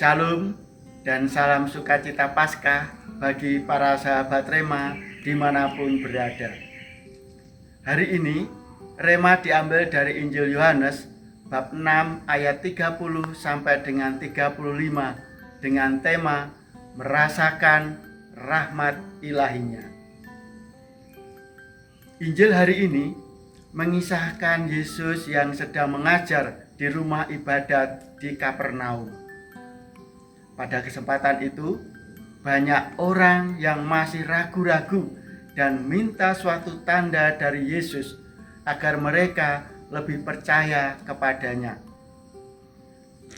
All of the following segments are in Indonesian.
Shalom dan salam sukacita Paskah bagi para sahabat Rema dimanapun berada. Hari ini Rema diambil dari Injil Yohanes bab 6 ayat 30 sampai dengan 35 dengan tema merasakan rahmat ilahinya. Injil hari ini mengisahkan Yesus yang sedang mengajar di rumah ibadat di Kapernaum. Pada kesempatan itu, banyak orang yang masih ragu-ragu dan minta suatu tanda dari Yesus agar mereka lebih percaya kepadanya.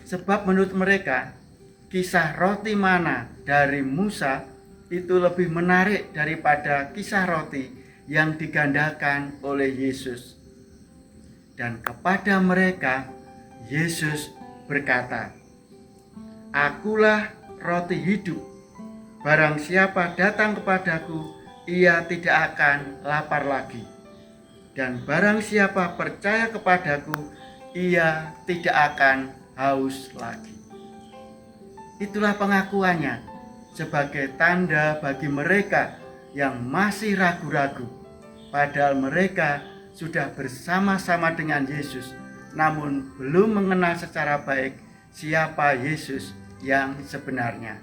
Sebab menurut mereka, kisah roti mana dari Musa itu lebih menarik daripada kisah roti yang digandakan oleh Yesus. Dan kepada mereka, Yesus berkata, "Akulah roti hidup. Barang siapa datang kepadaku, ia tidak akan lapar lagi. Dan barang siapa percaya kepadaku, ia tidak akan haus lagi." Itulah pengakuannya sebagai tanda bagi mereka yang masih ragu-ragu. Padahal mereka sudah bersama-sama dengan Yesus, namun belum mengenal secara baik siapa Yesus yang sebenarnya.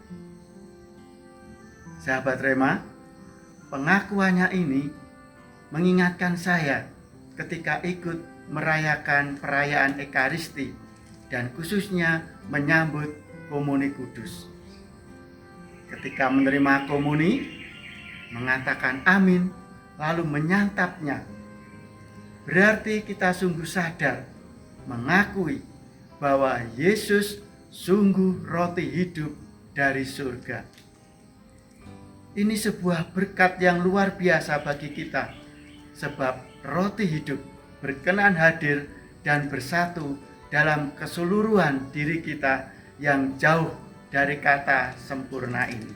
Sahabat Rema, pengakuannya ini mengingatkan saya ketika ikut merayakan perayaan Ekaristi dan khususnya menyambut Komuni Kudus. Ketika menerima komuni, mengatakan amin, lalu menyantapnya, berarti kita sungguh sadar mengakui bahwa Yesus sungguh roti hidup dari surga. Ini sebuah berkat yang luar biasa bagi kita, sebab roti hidup berkenan hadir dan bersatu dalam keseluruhan diri kita yang jauh dari kata sempurna ini.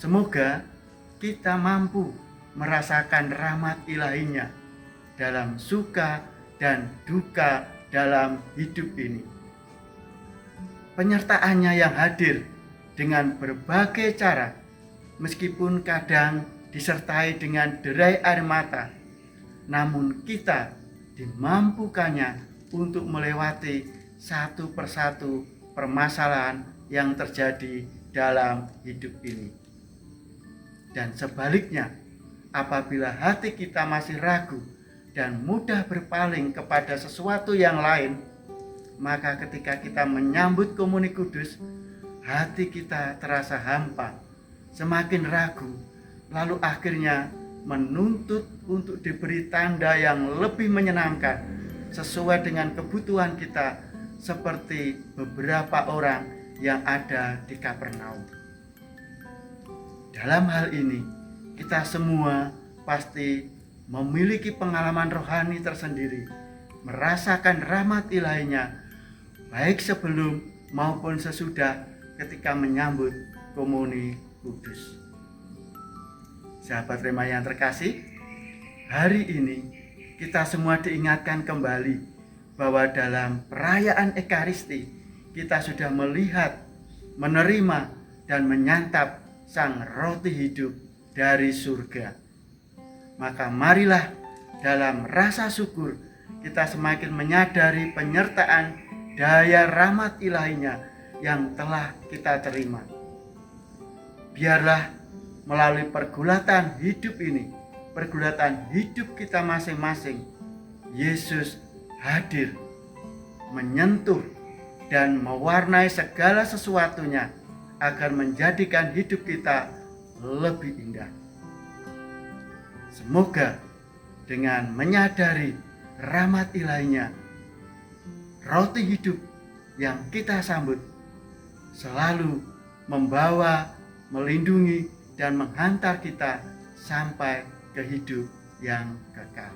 Semoga kita mampu merasakan rahmat ilahinya dalam suka dan duka dalam hidup ini. Penyertaannya yang hadir dengan berbagai cara, meskipun kadang disertai dengan derai air mata, namun kita dimampukannya untuk melewati satu persatu permasalahan yang terjadi dalam hidup ini. Dan sebaliknya, apabila hati kita masih ragu dan mudah berpaling kepada sesuatu yang lain, maka ketika kita menyambut Komuni Kudus, hati kita terasa hampa, semakin ragu, lalu akhirnya menuntut untuk diberi tanda yang lebih menyenangkan sesuai dengan kebutuhan kita, seperti beberapa orang yang ada di Kapernaum. Dalam hal ini, kita semua pasti memiliki pengalaman rohani tersendiri, merasakan rahmat ilahinya, baik sebelum maupun sesudah ketika menyambut Komuni Kudus. Sahabat Rema yang terkasih, hari ini kita semua diingatkan kembali bahwa dalam perayaan Ekaristi kita sudah melihat, menerima, dan menyantap sang roti hidup dari surga. Maka marilah dalam rasa syukur kita semakin menyadari penyertaan daya rahmat ilahinya yang telah kita terima. Biarlah melalui pergulatan hidup ini, pergulatan hidup kita masing-masing, Yesus hadir, menyentuh dan mewarnai segala sesuatunya agar menjadikan hidup kita lebih indah. Semoga dengan menyadari rahmat ilahinya, roti hidup yang kita sambut selalu membawa, melindungi, dan menghantar kita sampai ke hidup yang kekal.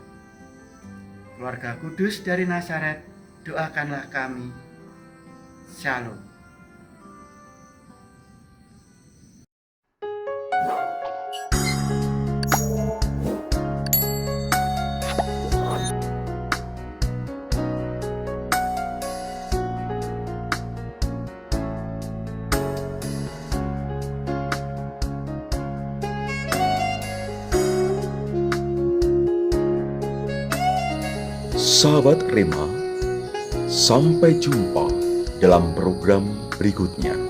Keluarga Kudus dari Nazaret, doakanlah kami. Shalom. Sahabat Rema, sampai jumpa dalam program berikutnya.